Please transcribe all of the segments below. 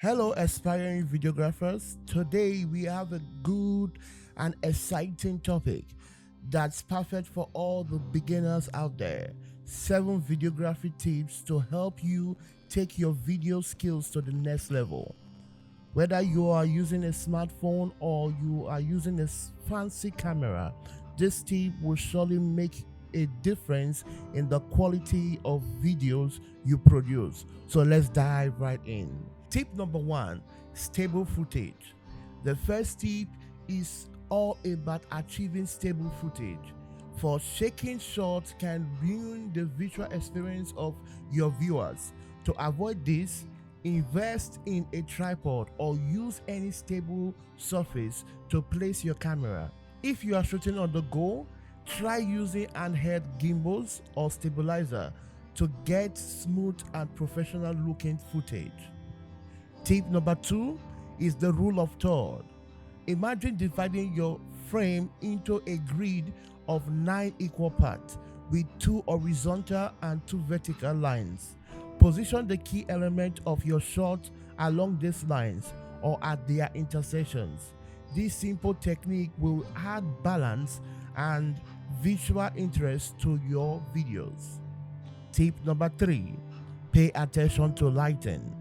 Hello, aspiring videographers. Today we have a good and exciting topic that's perfect for all the beginners out there. 7 videography tips to help you take your video skills to the next level. Whether you are using a smartphone or you are using a fancy camera, this tip will surely make a difference in the quality of videos you produce. So let's dive right in. Tip number 1, stable footage. The first tip is all about achieving stable footage. For shaking shots can ruin the visual experience of your viewers. To avoid this, invest in a tripod or use any stable surface to place your camera. If you are shooting on the go, try using handheld gimbals or stabilizer to get smooth and professional looking footage. Tip number 2 is the rule of third. Imagine dividing your frame into a grid of 9 equal parts with 2 horizontal and 2 vertical lines. Position the key element of your shot along these lines or at their intersections. This simple technique will add balance and visual interest to your videos. Tip number 3, pay attention to lighting.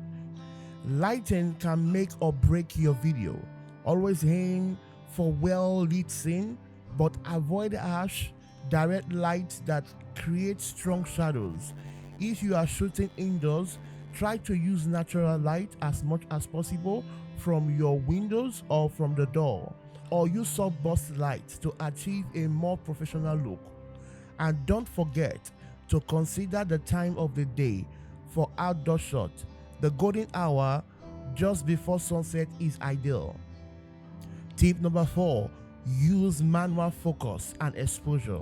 Lighting can make or break your video. Always aim for well-lit scene, but avoid harsh, direct lights that create strong shadows. If you are shooting indoors, try to use natural light as much as possible from your windows or from the door, or use soft-burst lights to achieve a more professional look. And don't forget to consider the time of the day for outdoor shots. The golden hour just before sunset is ideal. Tip number 4, use manual focus and exposure.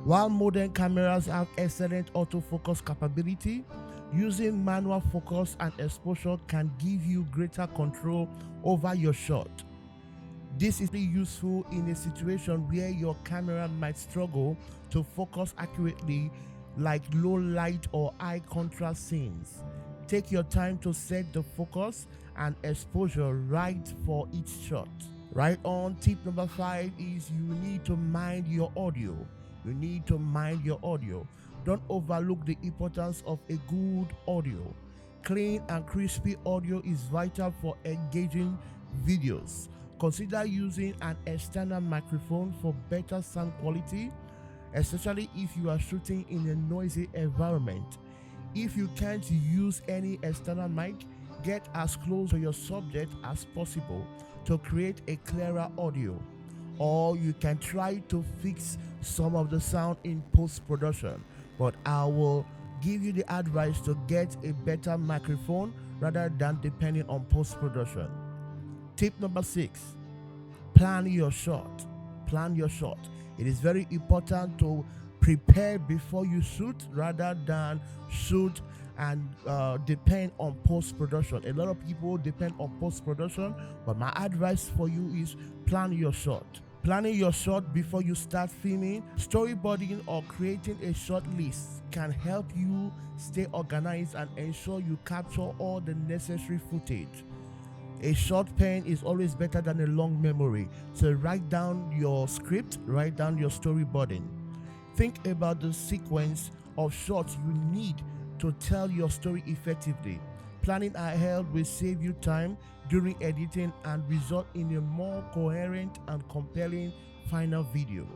While modern cameras have excellent autofocus capability, using manual focus and exposure can give you greater control over your shot. This is useful in a situation where your camera might struggle to focus accurately, like low light or high contrast scenes. Take your time to set the focus and exposure right for each shot. Right on, tip number 5 is you need to mind your audio. You need to mind your audio. Don't overlook the importance of a good audio. Clean and crispy audio is vital for engaging videos. Consider using an external microphone for better sound quality, especially if you are shooting in a noisy environment. If you can't use any external mic, get as close to your subject as possible to create a clearer audio. Or you can try to fix some of the sound in post-production, but I will give you the advice to get a better microphone rather than depending on post-production. Tip number 6, plan your shot. Plan your shot. It is very important to prepare before you shoot rather than shoot and depend on post-production. A lot of people depend on post-production, but my advice for you is plan your shot. Planning your shot before you start filming, storyboarding, or creating a shot list can help you stay organized and ensure you capture all the necessary footage. A short pen is always better than a long memory. So write down your script, write down your storyboarding. Think about the sequence of shots you need to tell your story effectively. Planning ahead will save you time during editing and result in a more coherent and compelling final video.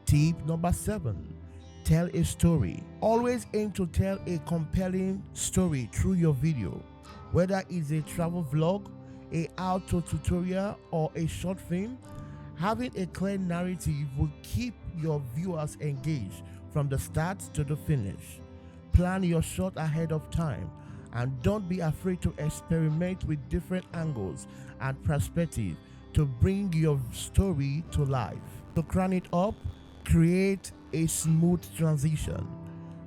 Tip number 7, tell a story. Always aim to tell a compelling story through your video. Whether it's a travel vlog, a how-to tutorial, or a short film, having a clear narrative will keep your viewers engaged from the start to the finish. Plan your shot ahead of time and don't be afraid to experiment with different angles and perspectives to bring your story to life. To crown it up, create a smooth transition.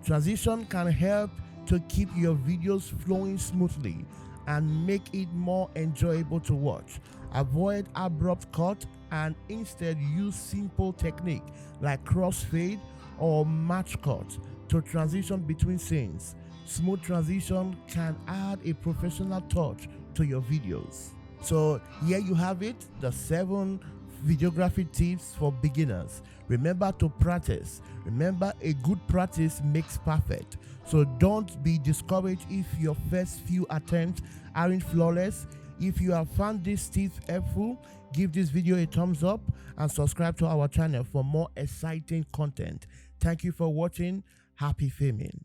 Transition can help to keep your videos flowing smoothly and make it more enjoyable to watch. Avoid abrupt cut and instead use simple technique like crossfade or match cut to transition between scenes. Smooth transition can add a professional touch to your videos. So here you have it, the 7 videography tips for beginners. Remember to practice. Remember, a good practice makes perfect. So don't be discouraged if your first few attempts aren't flawless. If you have found these tips helpful, give this video a thumbs up and subscribe to our channel for more exciting content. Thank you for watching. Happy filming.